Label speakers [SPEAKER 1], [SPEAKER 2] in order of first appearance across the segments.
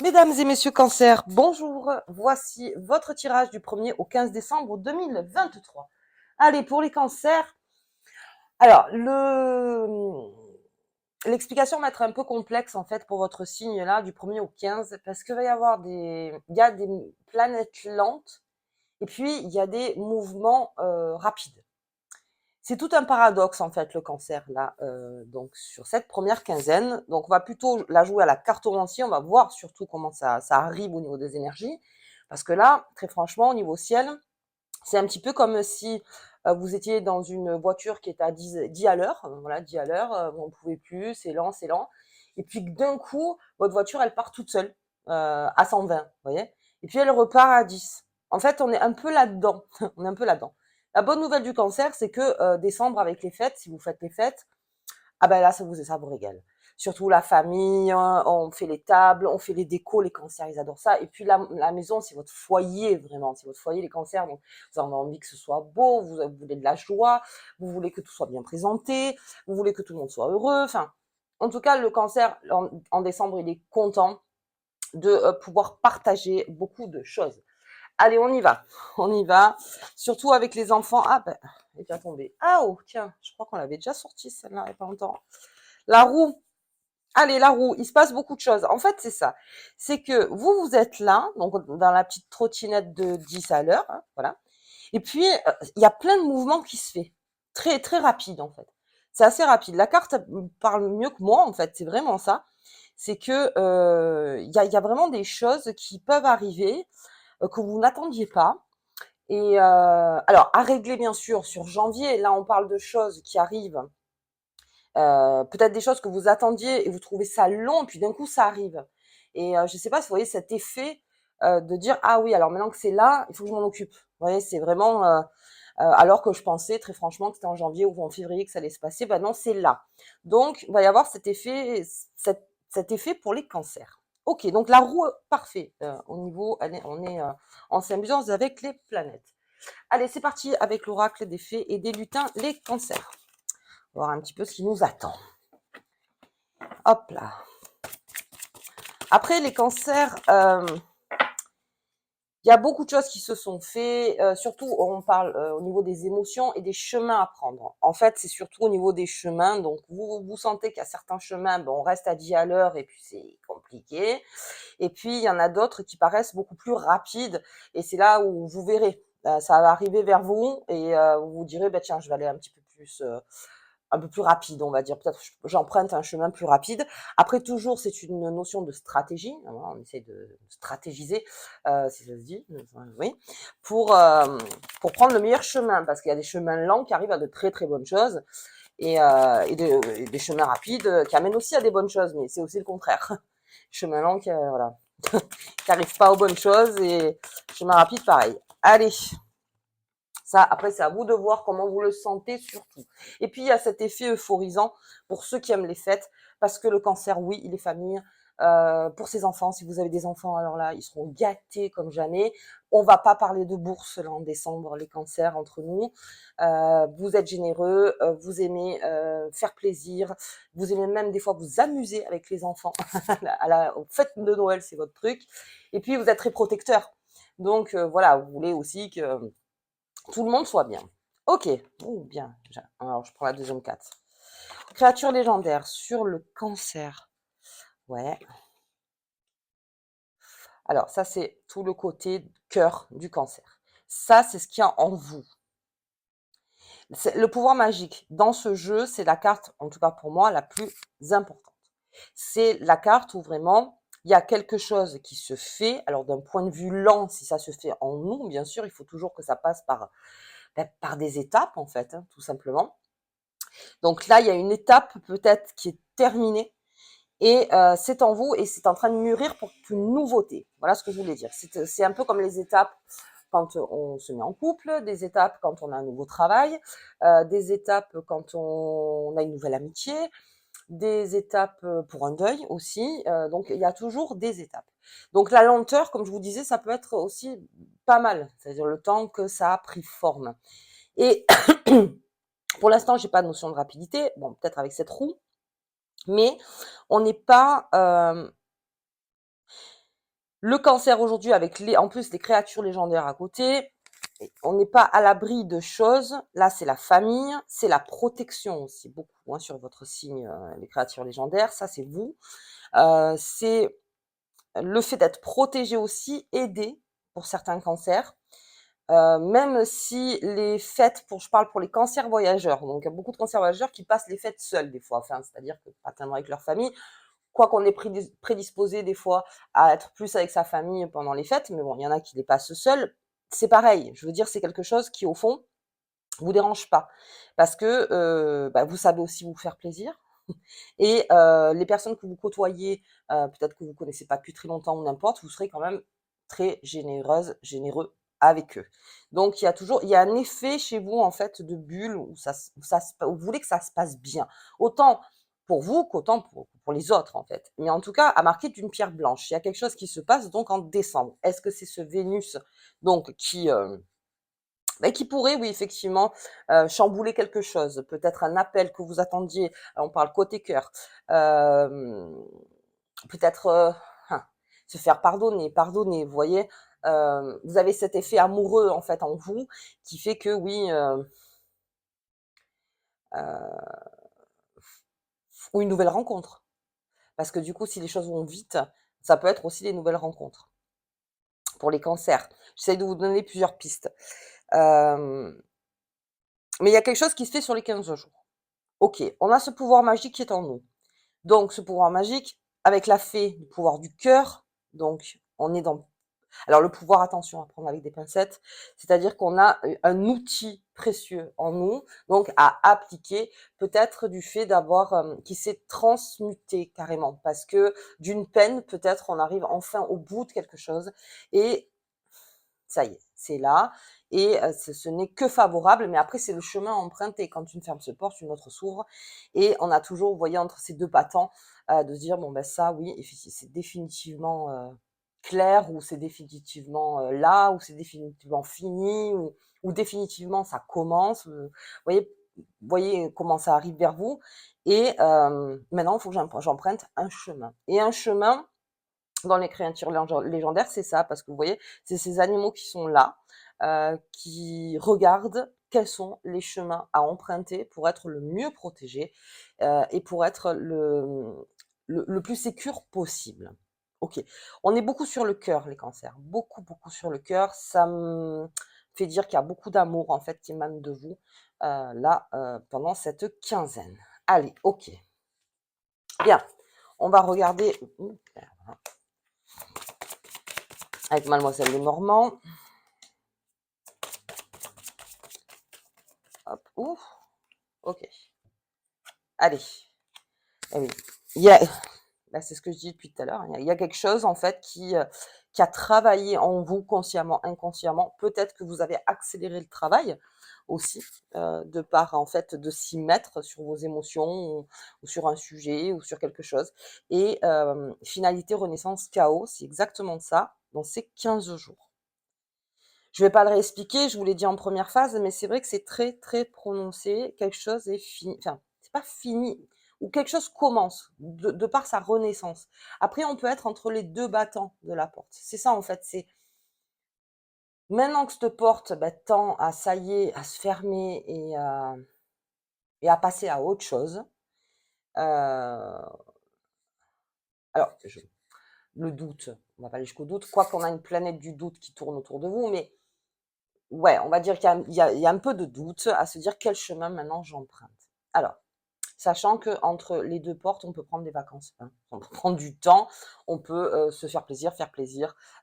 [SPEAKER 1] Mesdames et messieurs Cancer, bonjour. Voici votre tirage du 1er au 15 décembre 2023. Allez, pour les cancers, alors l'explication va être un peu complexe en fait pour votre signe là du 1er au 15 parce qu'il va y avoir il y a des planètes lentes et puis il y a des mouvements rapides. C'est tout un paradoxe en fait le cancer là, donc sur cette première quinzaine. Donc on va plutôt la jouer à la cartomancie, on va voir surtout comment ça arrive au niveau des énergies. Parce que là, très franchement, au niveau ciel, c'est un petit peu comme si vous étiez dans une voiture qui est à 10 à l'heure, voilà, 10 à l'heure, vous n'en pouvez plus, c'est lent, c'est lent. Et puis d'un coup, votre voiture, elle part toute seule à 120, vous voyez. Et puis elle repart à 10. En fait, on est un peu là-dedans. On est un peu là-dedans. La bonne nouvelle du cancer, c'est que décembre, avec les fêtes, si vous faites les fêtes, ah ben là, ça vous régale. Surtout la famille, hein, on fait les tables, on fait les décos, les cancers, ils adorent ça. Et puis la maison, c'est votre foyer, vraiment. C'est votre foyer, les cancers. Donc, vous avez envie que ce soit beau, vous voulez de la joie, vous voulez que tout soit bien présenté, vous voulez que tout le monde soit heureux. Enfin, en tout cas, le cancer, en décembre, il est content de pouvoir partager beaucoup de choses. Allez, on y va. On y va. Surtout avec les enfants. Ah ben, elle est déjà tombée. Ah oh, tiens, je crois qu'on l'avait déjà sortie celle-là il n'y a pas longtemps. La roue. Allez, la roue, il se passe beaucoup de choses. En fait, c'est ça. C'est que vous êtes là, donc dans la petite trottinette de 10 à l'heure, hein, voilà. Et puis, il y a plein de mouvements qui se fait. Très, très rapide, en fait. C'est assez rapide. La carte parle mieux que moi, en fait. C'est vraiment ça. C'est que il y a vraiment des choses qui peuvent arriver que vous n'attendiez pas. Et alors, à régler, bien sûr, sur janvier. Là, on parle de choses qui arrivent peut-être des choses que vous attendiez et vous trouvez ça long, et puis d'un coup ça arrive. Et je sais pas si vous voyez cet effet de dire ah oui, alors maintenant que c'est là, il faut que je m'en occupe. Vous voyez, c'est vraiment alors que je pensais très franchement que c'était en janvier ou en février que ça allait se passer, ben non, c'est là. Donc il va y avoir cet effet, cet effet pour les cancers. Ok, donc la roue parfait au niveau, on est en symbiose avec les planètes. Allez, c'est parti avec l'oracle des fées et des lutins, les cancers. On va voir un petit peu ce qui nous attend. Hop là. Après, les cancers, il y a beaucoup de choses qui se sont faites. Surtout, on parle au niveau des émotions et des chemins à prendre. En fait, c'est surtout au niveau des chemins. Donc, vous sentez qu'il y a certains chemins, bon, on reste à 10 à l'heure et puis c'est compliqué. Et puis, il y en a d'autres qui paraissent beaucoup plus rapides. Et c'est là où vous verrez. Ça va arriver vers vous et vous vous direz, bah, tiens, je vais aller un peu plus rapide, on va dire. Peut-être j'emprunte un chemin plus rapide. Après, toujours, c'est une notion de stratégie. On essaie de stratégiser, si ça se dit, oui, pour prendre le meilleur chemin, parce qu'il y a des chemins lents qui arrivent à de très très bonnes choses, et des chemins rapides qui amènent aussi à des bonnes choses, mais c'est aussi le contraire. Chemin lent qui, voilà, qui arrive pas aux bonnes choses, et chemin rapide, pareil. Allez, ça, après, c'est à vous de voir comment vous le sentez surtout. Et puis, il y a cet effet euphorisant pour ceux qui aiment les fêtes, parce que le cancer, oui, il est famille. Pour ses enfants, si vous avez des enfants, alors là, ils seront gâtés comme jamais. On va pas parler de bourse là en décembre, les cancers entre nous. Vous êtes généreux, vous aimez faire plaisir, vous aimez même des fois vous amuser avec les enfants. Aux fêtes de Noël, c'est votre truc. Et puis, vous êtes très protecteur. Donc voilà, vous voulez aussi que tout le monde soit bien. Ok, oh, bien. Alors, je prends la deuxième carte. Créature légendaire sur le cancer. Ouais. Alors, ça, c'est tout le côté cœur du cancer. Ça, c'est ce qu'il y a en vous. Le pouvoir magique dans ce jeu, c'est la carte, en tout cas pour moi, la plus importante. C'est la carte où vraiment il y a quelque chose qui se fait. Alors, d'un point de vue lent, si ça se fait en nous, bien sûr, il faut toujours que ça passe par des étapes, en fait, hein, tout simplement. Donc là, il y a une étape peut-être qui est terminée et c'est en vous et c'est en train de mûrir pour une nouveauté. Voilà ce que je voulais dire. C'est un peu comme les étapes quand on se met en couple, des étapes quand on a un nouveau travail, des étapes quand on a une nouvelle amitié, des étapes pour un deuil aussi. Donc il y a toujours des étapes. Donc la lenteur, comme je vous disais, ça peut être aussi pas mal, c'est-à-dire le temps que ça a pris forme. Et pour l'instant, j'ai pas de notion de rapidité. Bon, peut-être avec cette roue, mais on n'est pas. Le cancer aujourd'hui, avec en plus les créatures légendaires à côté, on n'est pas à l'abri de choses. Là, c'est la famille, c'est la protection aussi, beaucoup moins sur votre signe, les créatures légendaires, ça c'est vous. C'est le fait d'être protégé aussi, aidé pour certains cancers. Même si les fêtes, je parle pour les cancers voyageurs, donc il y a beaucoup de cancers voyageurs qui passent les fêtes seuls des fois, enfin, c'est-à-dire que pas tellement avec leur famille, quoi qu'on est prédisposé des fois à être plus avec sa famille pendant les fêtes, mais bon, il y en a qui les passent seuls. C'est pareil, je veux dire, c'est quelque chose qui, au fond, vous dérange pas. Parce que vous savez aussi vous faire plaisir. Et les personnes que vous côtoyez, peut-être que vous connaissez pas depuis très longtemps ou n'importe, vous serez quand même très généreuse, généreux avec eux. Donc il y a un effet chez vous en fait de bulle où où vous voulez que ça se passe bien. Autant pour vous qu'autant pour les autres en fait. Mais en tout cas, à marquer d'une pierre blanche. Il y a quelque chose qui se passe donc en décembre. Est-ce que c'est ce Vénus donc qui pourrait, oui, effectivement, chambouler quelque chose. Peut-être un appel que vous attendiez. On parle côté cœur. Hem, peut-être, hein, se faire pardonner, vous voyez? Vous avez cet effet amoureux, en fait, en vous, qui fait que oui, heu, ou une nouvelle rencontre. Parce que du coup, si les choses vont vite, ça peut être aussi des nouvelles rencontres. Pour les cancers, j'essaie de vous donner plusieurs pistes. Hem, mais il y a quelque chose qui se fait sur les 15 jours. OK, on a ce pouvoir magique qui est en nous. Donc ce pouvoir magique, avec la fée du pouvoir du cœur, donc on est dans alors le pouvoir, attention à prendre avec des pincettes, c'est-à-dire qu'on a, un outil précieux en nous, donc à appliquer, peut-être du fait d'avoir, qui s'est transmuté carrément. Parce que d'une peine, peut-être on arrive enfin au bout de quelque chose et ça y est, c'est là et ce n'est que favorable, mais après c'est le chemin emprunté. Quand une ferme se porte, une autre s'ouvre et on a toujours, vous voyez, entre ces 2 battants, de se dire: «Bon, ben, ça oui, c'est définitivement, clair ou c'est définitivement, là ou c'est définitivement fini ou définitivement ça commence», voyez comment ça arrive vers vous et maintenant il faut que j'emprunte un chemin et un chemin dans les créatures légendaires, c'est ça, parce que vous voyez, c'est ces animaux qui sont là, qui regardent quels sont les chemins à emprunter pour être le mieux protégé, et pour être le plus sécure possible. OK. On est beaucoup sur le cœur, les cancers, beaucoup, beaucoup sur le cœur. Ça me fait dire qu'il y a beaucoup d'amour, en fait, qui émane de vous, là, pendant cette quinzaine. Allez, OK. Bien, on va regarder avec Mademoiselle Lenormand. Hop, ouf, OK. Allez. Eh oui. Il y a, bah, c'est ce que je dis depuis tout à l'heure, il y a quelque chose en fait qui a travaillé en vous consciemment, inconsciemment. Peut-être que vous avez accéléré le travail aussi, de par en fait de s'y mettre sur vos émotions ou sur un sujet ou sur quelque chose. Et finalité, renaissance, chaos, c'est exactement ça dans ces 15 jours. Je vais pas le réexpliquer, je vous l'ai dit en première phase, mais c'est vrai que c'est très, très prononcé. Quelque chose est fini, enfin, c'est pas fini, ou quelque chose commence, de par sa renaissance. Après, on peut être entre les 2 battants de la porte. C'est ça, en fait, c'est maintenant que cette porte, tend à, ça y est, à se fermer et à passer à autre chose. Alors, le doute, on va pas aller jusqu'au doute, quoi qu'on a une planète du doute qui tourne autour de vous, mais ouais, on va dire qu'il y a un peu de doute à se dire: «Quel chemin maintenant j'emprunte?» Alors, sachant qu'entre les 2 portes, on peut prendre des vacances, hein. On peut prendre du temps, on peut, se faire plaisir,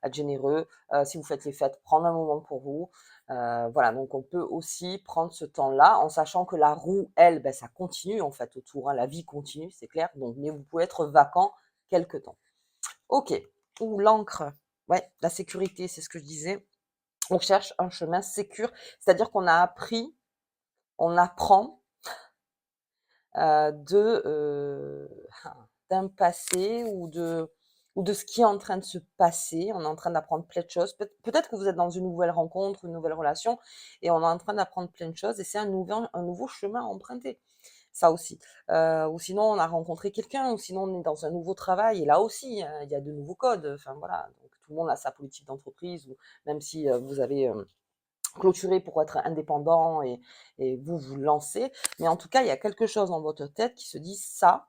[SPEAKER 1] être généreux. Si vous faites les fêtes, prendre un moment pour vous. Voilà, donc on peut aussi prendre ce temps-là en sachant que la roue, elle, ça continue en fait autour, hein. La vie continue, c'est clair, donc mais vous pouvez être vacant quelque temps. OK. Ou l'encre, ouais, la sécurité, c'est ce que je disais. On cherche un chemin sécure, c'est-à-dire qu'on a appris, on apprend, d'un passé ou de ce qui est en train de se passer. On est en train d'apprendre plein de choses. Peut-être que vous êtes dans une nouvelle rencontre, une nouvelle relation et on est en train d'apprendre plein de choses et c'est un nouveau chemin à emprunter, ça aussi. Ou sinon on a rencontré quelqu'un ou sinon on est dans un nouveau travail et là aussi, il y a de nouveaux codes, enfin voilà, donc tout le monde a sa politique d'entreprise, ou même si vous avez clôturé pour être indépendant et vous vous lancez. Mais en tout cas, il y a quelque chose dans votre tête qui se dit ça,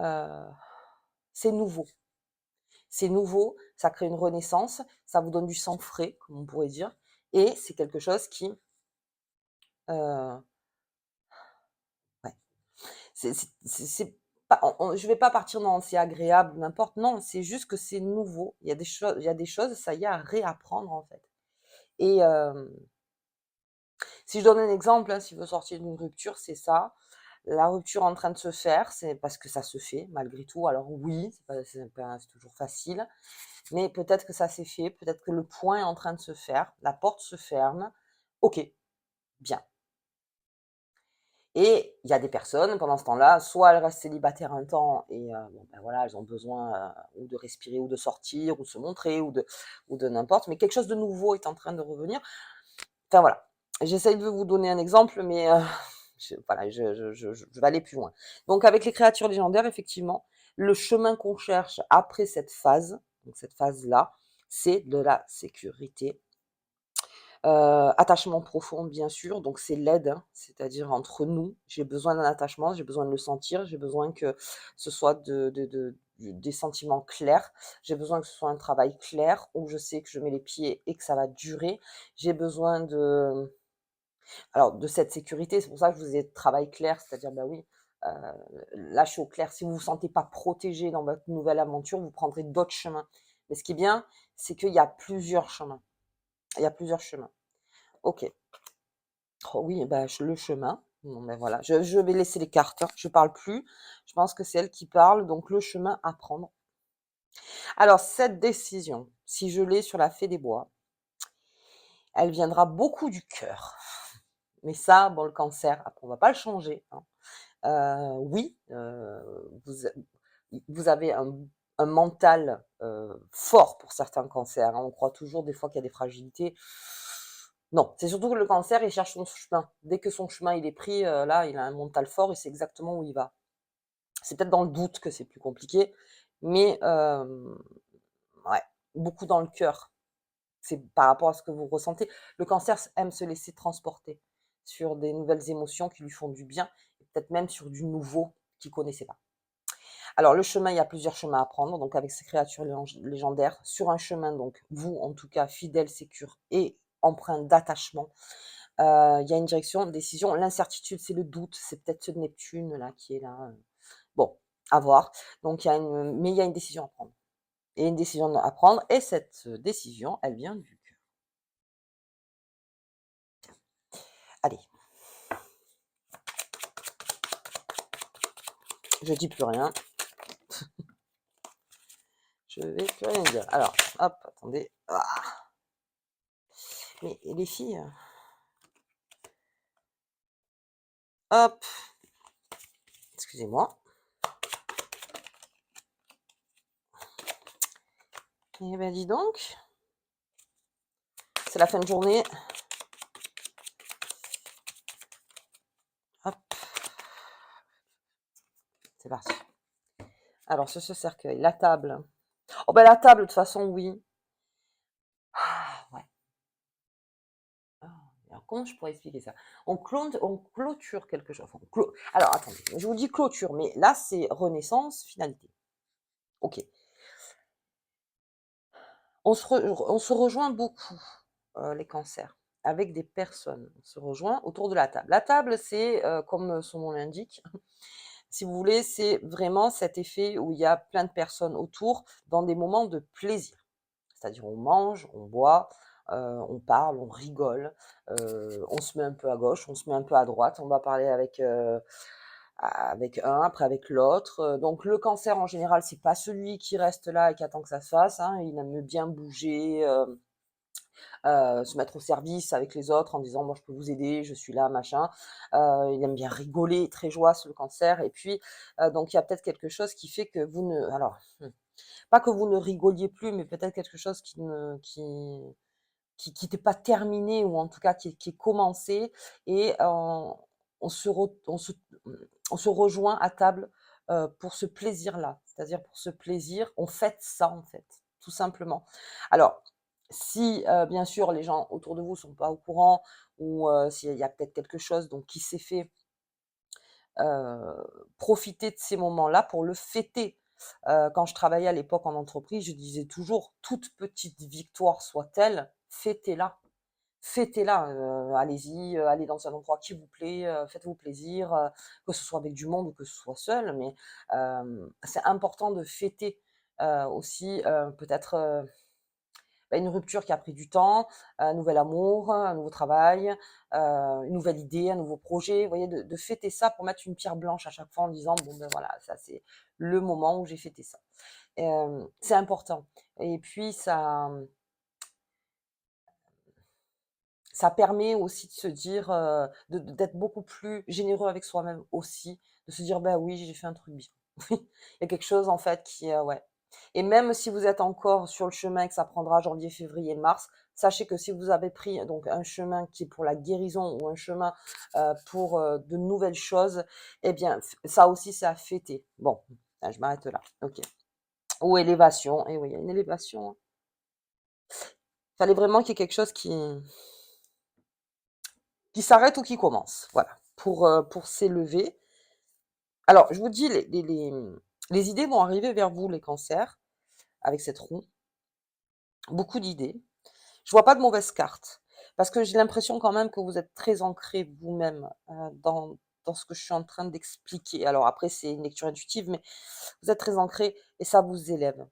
[SPEAKER 1] euh, c'est nouveau. C'est nouveau, ça crée une renaissance, ça vous donne du sang frais, comme on pourrait dire, et c'est quelque chose qui, euh, ouais, c'est pas, je vais pas partir dans c'est agréable, n'importe, non, c'est juste que c'est nouveau. Il y a des choses, ça y est, à réapprendre en fait. Et si je donne un exemple, hein, si vous sortir d'une rupture, c'est ça. La rupture en train de se faire, c'est parce que ça se fait malgré tout. Alors oui, c'est toujours facile, mais peut-être que ça s'est fait, peut-être que le point est en train de se faire, la porte se ferme. Ok, bien. Et il y a des personnes, pendant ce temps-là, soit elles restent célibataires un temps et bon, ben voilà, elles ont besoin ou de respirer, ou de sortir, ou de se montrer, ou de n'importe, mais quelque chose de nouveau est en train de revenir. Enfin voilà, j'essaye de vous donner un exemple, mais voilà, je vais aller plus loin. Donc avec les créatures légendaires, effectivement, le chemin qu'on cherche après cette phase, donc cette phase-là, c'est de la sécurité. Attachement profond, bien sûr, donc c'est l'aide, hein, c'est-à-dire entre nous. J'ai besoin d'un attachement, j'ai besoin de le sentir, j'ai besoin que ce soit des sentiments clairs, j'ai besoin que ce soit un travail clair où je sais que je mets les pieds et que ça va durer. J'ai besoin de cette sécurité, c'est pour ça que je vous ai dit travail clair, c'est-à-dire, bah oui, là je suis au clair. Si vous vous sentez pas protégé dans votre nouvelle aventure, vous prendrez d'autres chemins. Mais ce qui est bien, c'est qu'il y a plusieurs chemins. Il y a plusieurs chemins. Ok. Oh oui, bah, le chemin. Bon, ben voilà, je vais laisser les cartes, hein. Je parle plus. Je pense que c'est elle qui parle, donc le chemin à prendre. Alors, cette décision, si je l'ai sur la fée des bois, elle viendra beaucoup du cœur. Mais ça, bon, le cancer, après, on va pas le changer, hein. Oui, vous avez un mental fort pour certains cancers, hein. On croit toujours des fois qu'il y a des fragilités. Non, c'est surtout que le cancer, il cherche son chemin. Dès que son chemin il est pris, là, il a un mental fort et c'est exactement où il va. C'est peut-être dans le doute que c'est plus compliqué, mais ouais, beaucoup dans le cœur. C'est par rapport à ce que vous ressentez. Le cancer aime se laisser transporter sur des nouvelles émotions qui lui font du bien, et peut-être même sur du nouveau qu'il ne connaissait pas. Alors le chemin, il y a plusieurs chemins à prendre, donc avec ces créatures légendaires, sur un chemin, donc vous, en tout cas, fidèle, sécure et empreint d'attachement, il y a une direction, une décision. L'incertitude, c'est le doute, c'est peut-être ce Neptune là qui est là. Bon, à voir. Donc mais il y a une décision à prendre. Et une décision à prendre, et cette décision, elle vient du cœur. Allez, je dis plus rien. Je vais plus rien dire. Alors, hop, attendez. Ah. Mais les filles, hop, excusez-moi. Eh ben dis donc, c'est la fin de journée. Hop, c'est parti. Alors, sur ce cercueil, la table. Oh ben la table, de toute façon, oui. Ah, ouais. Ah, alors, comment je pourrais expliquer ça? On clôture quelque chose. Enfin, alors, attendez, je vous dis clôture, mais là, c'est renaissance, finalité. Ok. On se rejoint beaucoup, les cancers, avec des personnes. On se rejoint autour de la table. La table, c'est, comme son nom l'indique, si vous voulez, c'est vraiment cet effet où il y a plein de personnes autour dans des moments de plaisir. C'est-à-dire on mange, on boit, on parle, on rigole, on se met un peu à gauche, on se met un peu à droite, on va parler avec un, après avec l'autre. Donc le cancer en général, c'est pas celui qui reste là et qui attend que ça se fasse, hein. Il aime bien bouger, se mettre au service avec les autres en disant moi je peux vous aider, je suis là, machin. Il aime bien rigoler, très joyeux le cancer. Et puis donc il y a peut-être quelque chose qui fait que vous ne, alors pas que vous ne rigoliez plus, mais peut-être quelque chose qui n'était pas terminé, ou en tout cas qui est commencé, et on se, re- on se rejoint à table pour ce plaisir-là. C'est-à-dire pour ce plaisir, on fête ça en fait. tout simplement. Alors, si, bien sûr, les gens autour de vous sont pas au courant ou, s'il y a peut-être quelque chose donc qui s'est fait, profitez de ces moments-là pour le fêter. Quand je travaillais à l'époque en entreprise, je disais toujours: «Toute petite victoire soit-elle, fêtez-la». Fêtez-la, allez-y, allez dans un endroit qui vous plaît, faites-vous plaisir, que ce soit avec du monde ou que ce soit seul, mais c'est important de fêter, aussi, peut-être, bah, une rupture qui a pris du temps, un nouvel amour, un nouveau travail, une nouvelle idée, un nouveau projet. Vous voyez? De fêter ça pour mettre une pierre blanche à chaque fois en disant: «Bon, ben, voilà, ça c'est le moment où j'ai fêté ça». C'est important et puis ça permet aussi de se dire, d'être beaucoup plus généreux avec soi-même aussi, de se dire: «Bah, oui, j'ai fait un truc bien». Oui, il y a quelque chose en fait qui, ouais et même si vous êtes encore sur le chemin et que ça prendra janvier, février, mars, sachez que si vous avez pris donc un chemin qui est pour la guérison ou un chemin, pour, de nouvelles choses eh bien f ça aussi c'est à fêter. Bon, je m'arrête là, OK. Ou élévation et oui, il y a une élévation, hein. Fallait vraiment qu'il y ait quelque chose qui s'arrête ou qui commence, voilà, pour s'élever. Alors je vous dis les idées vont arriver vers vous les cancers, avec cette roue, beaucoup d'idées. Je vois pas de mauvaises cartes, parce que j'ai l'impression quand même que vous êtes très ancrés vous-même, dans ce que je suis en train d'expliquer. Alors après c'est une lecture intuitive, mais vous êtes très ancrés et ça vous élève.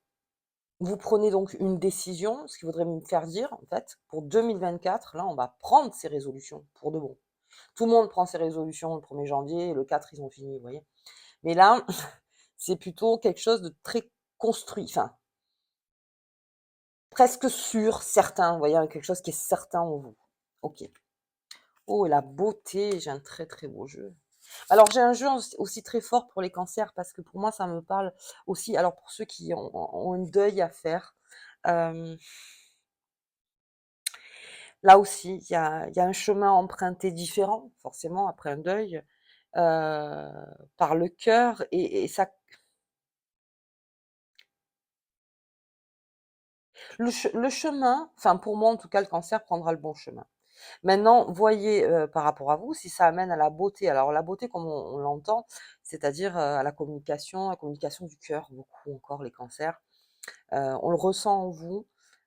[SPEAKER 1] Vous prenez donc une décision, ce qui voudrait me faire dire en fait, pour 2024, là on va prendre ces résolutions pour de bon. Tout le monde prend ses résolutions le 1er janvier et le 4 ils ont fini, vous voyez? Mais là, c'est plutôt quelque chose de très construit, enfin, presque sûr, certain, vous voyez? Quelque chose qui est certain en vous. OK. Oh et la beauté, j'ai un très, très beau jeu. Alors j'ai un jeu aussi très fort pour les cancers parce que pour moi ça me parle aussi alors pour ceux qui ont un deuil à faire, hem, là aussi il y a un chemin emprunté différent, forcément après un deuil, par le cœur et ça le chemin, enfin pour moi en tout cas, le cancer prendra le bon chemin. Maintenant, voyez, par rapport à vous, si ça amène à la beauté. Alors la beauté comme on l'entend, c'est-à-dire, à la communication du cœur, beaucoup encore les cancers. On le ressent en vous.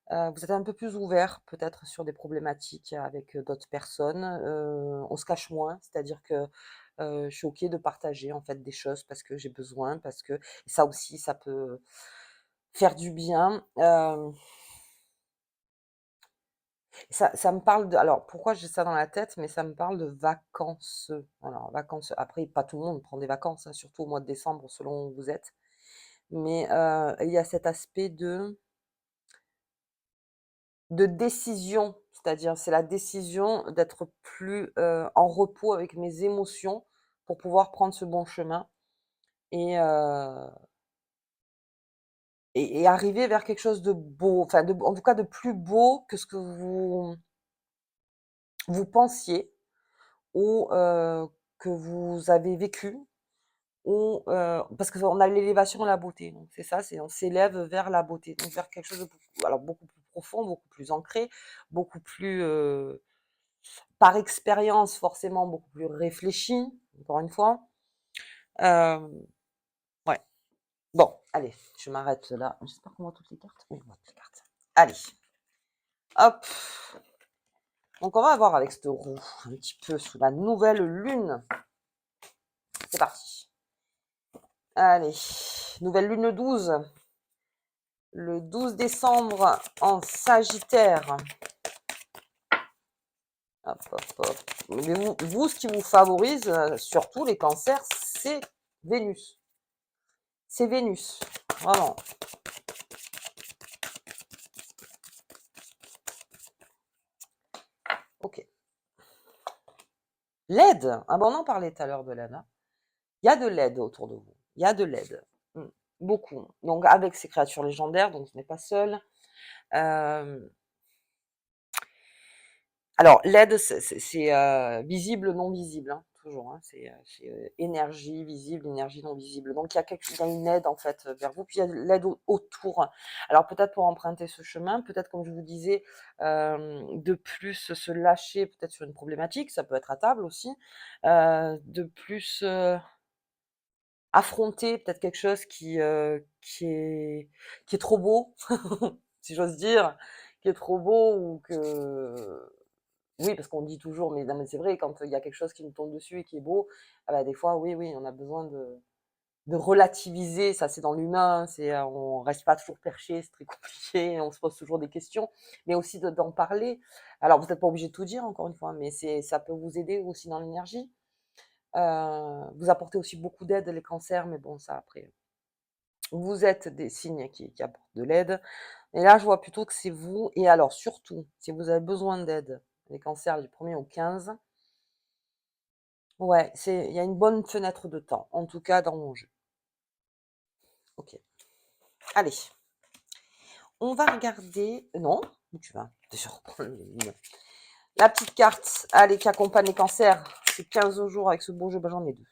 [SPEAKER 1] Vous êtes un peu plus ouvert peut-être sur des problématiques avec, d'autres personnes. On se cache moins, c'est-à-dire que, je suis OK de partager en fait des choses parce que j'ai besoin, parce que ça aussi ça peut faire du bien. Ça me parle de alors pourquoi j'ai ça dans la tête? Mais ça me parle de vacances, alors vacances après pas tout le monde prend des vacances, hein, surtout au mois de décembre selon où vous êtes. Mais, il y a cet aspect de décision, c'est-à-dire c'est la décision d'être plus, en repos avec mes émotions pour pouvoir prendre ce bon chemin et heu et arriver vers quelque chose de beau, enfin en tout cas de plus beau que ce que vous pensiez ou, que vous avez vécu ou, parce qu'on a l'élévation et la beauté, donc c'est ça, c'est on s'élève vers la beauté, donc vers quelque chose de beaucoup plus profond, beaucoup plus ancré, beaucoup plus, par expérience forcément beaucoup plus réfléchi, encore une fois. Hem, ouais. Bon, allez, je m'arrête là. J'espère qu'on voit toutes les cartes. Oui, on voit toutes les cartes. Allez, hop. Donc on va voir avec cette roue un petit peu sous la nouvelle lune. C'est parti. Allez, nouvelle lune 12. Le 12 décembre en Sagittaire. Hop, hop, hop. Mais vous, ce qui vous favorise, surtout les cancers, c'est Vénus. C'est Vénus. Vraiment. OK. L'aide. Ah ben, on en parlait tout à l'heure de l'aide, hein. Il y a de l'aide autour de vous. Il y a de l'aide. Beaucoup. Donc avec ces créatures légendaires, donc ce n'est pas seul. Hem, alors l'aide, c'est visible, non visible, hein. toujours, hein, c'est énergie visible, énergie non visible. Donc il y a une aide en fait vers vous, puis il y a l'aide autour. Alors peut-être pour emprunter ce chemin, peut-être comme je vous disais, de plus se lâcher peut-être sur une problématique, ça peut être à table aussi, de plus affronter peut-être quelque chose qui est trop beau, si j'ose dire, qui est trop beau ou que oui, parce qu'on dit toujours, mais non, mais c'est vrai, quand il y a quelque chose qui nous tombe dessus et qui est beau, ah bah, des fois, oui, oui, on a besoin de relativiser. Ça, c'est dans l'humain, hein, on reste pas toujours perché, c'est très compliqué, on se pose toujours des questions, mais aussi d'en parler. Alors, vous n'êtes pas obligé de tout dire, encore une fois, mais ça peut vous aider aussi dans l'énergie. Vous apportez aussi beaucoup d'aide, les cancers, mais bon, ça, après, vous êtes des signes qui apportent de l'aide. Et là, je vois plutôt que c'est vous. Et alors, surtout, si vous avez besoin d'aide, les cancers du 1er au 15, ouais, il y a une bonne fenêtre de temps, en tout cas dans mon jeu. Ok. Allez, on va regarder. Non, où tu vas? Je reprends la petite carte, allez, qui accompagne les cancers. C'est 15 jours avec ce beau jeu, ben, j'en ai deux.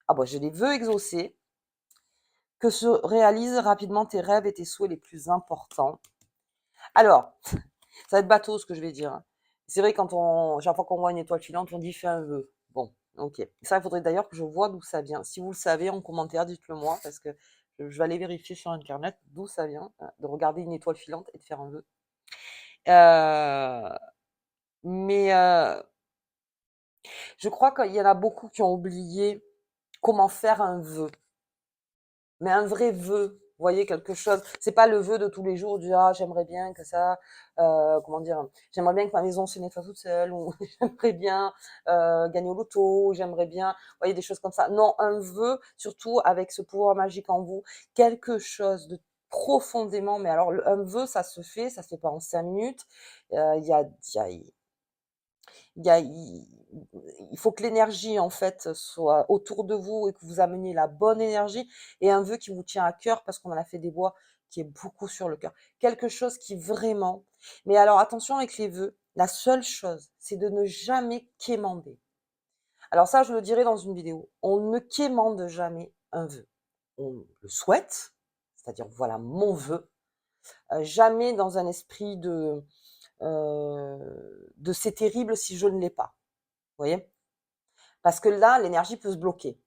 [SPEAKER 1] Ah bah, j'ai les vœux exaucés. Que se réalisent rapidement tes rêves et tes souhaits les plus importants. Alors, ça va être bateau ce que je vais dire, hein. C'est vrai, chaque fois qu'on voit une étoile filante, on dit fais un vœu. Bon, ok. Ça, il faudrait d'ailleurs que je vois d'où ça vient. Si vous le savez en commentaire, dites-le moi, parce que je vais aller vérifier sur Internet d'où ça vient, de regarder une étoile filante et de faire un vœu. Mais je crois qu'il y en a beaucoup qui ont oublié comment faire un vœu. Mais un vrai vœu, vous voyez, quelque chose. C'est pas le vœu de tous les jours du ah, j'aimerais bien que ça, comment dire, j'aimerais bien que ma maison se nettoie toute seule, ou j'aimerais bien gagner au loto, j'aimerais bien, vous voyez, des choses comme ça. Non, un vœu, surtout avec ce pouvoir magique en vous, quelque chose de profondément, mais alors un vœu, ça se fait pas en 5 minutes. Il y a, il y a, il faut que l'énergie en fait soit autour de vous et que vous ameniez la bonne énergie et un vœu qui vous tient à cœur parce qu'on en a fait des bois qui est beaucoup sur le cœur. Quelque chose qui vraiment. Mais alors attention avec les vœux, la seule chose, c'est de ne jamais quémander. Alors ça, je le dirai dans une vidéo. On ne quémande jamais un vœu. On le souhaite, c'est-à-dire voilà mon vœu, jamais dans un esprit de c'est terrible si je ne l'ai pas. Vous voyez? Parce que là, l'énergie peut se bloquer.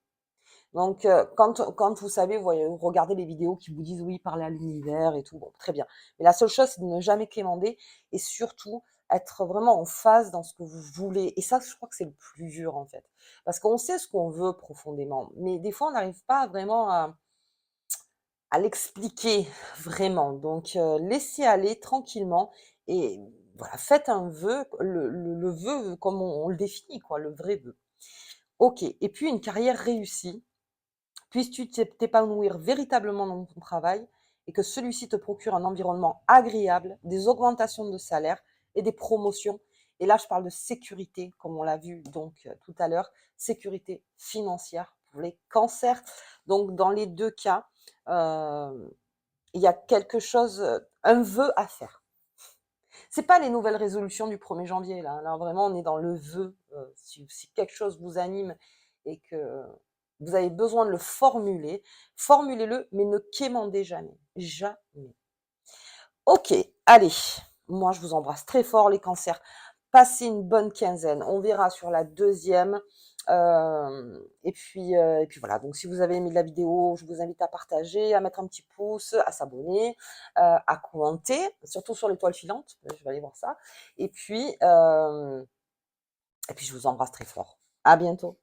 [SPEAKER 1] Donc, quand vous savez, vous regardez les vidéos qui vous disent oui, parler à l'univers et tout, bon, très bien. Mais la seule chose, c'est de ne jamais quémander et surtout être vraiment en phase dans ce que vous voulez. Et ça, je crois que c'est le plus dur en fait. Parce qu'on sait ce qu'on veut profondément, mais des fois, on n'arrive pas vraiment à l'expliquer vraiment. Donc, laissez aller tranquillement et voilà, faites un vœu, le vœu comme on le définit, quoi, le vrai vœu. Ok, et puis une carrière réussie, puisses-tu t'épanouir véritablement dans ton travail et que celui-ci te procure un environnement agréable, des augmentations de salaire et des promotions. Et là, je parle de sécurité, comme on l'a vu donc tout à l'heure, sécurité financière pour les cancers. Donc, dans les deux cas, euh, il y a quelque chose, un vœu à faire. C'est pas les nouvelles résolutions du 1er janvier, là. Là, vraiment, on est dans le vœu. Si quelque chose vous anime et que vous avez besoin de le formuler, formulez-le, mais ne quémandez jamais. Jamais. Ok, allez. Moi, je vous embrasse très fort, les cancers. Passez une bonne quinzaine. On verra sur la deuxième. Et puis voilà. Donc, si vous avez aimé la vidéo, je vous invite à partager, à mettre un petit pouce, à s'abonner, à commenter, surtout sur l'étoile filante. Je vais aller voir ça. Et puis, je vous embrasse très fort. À bientôt.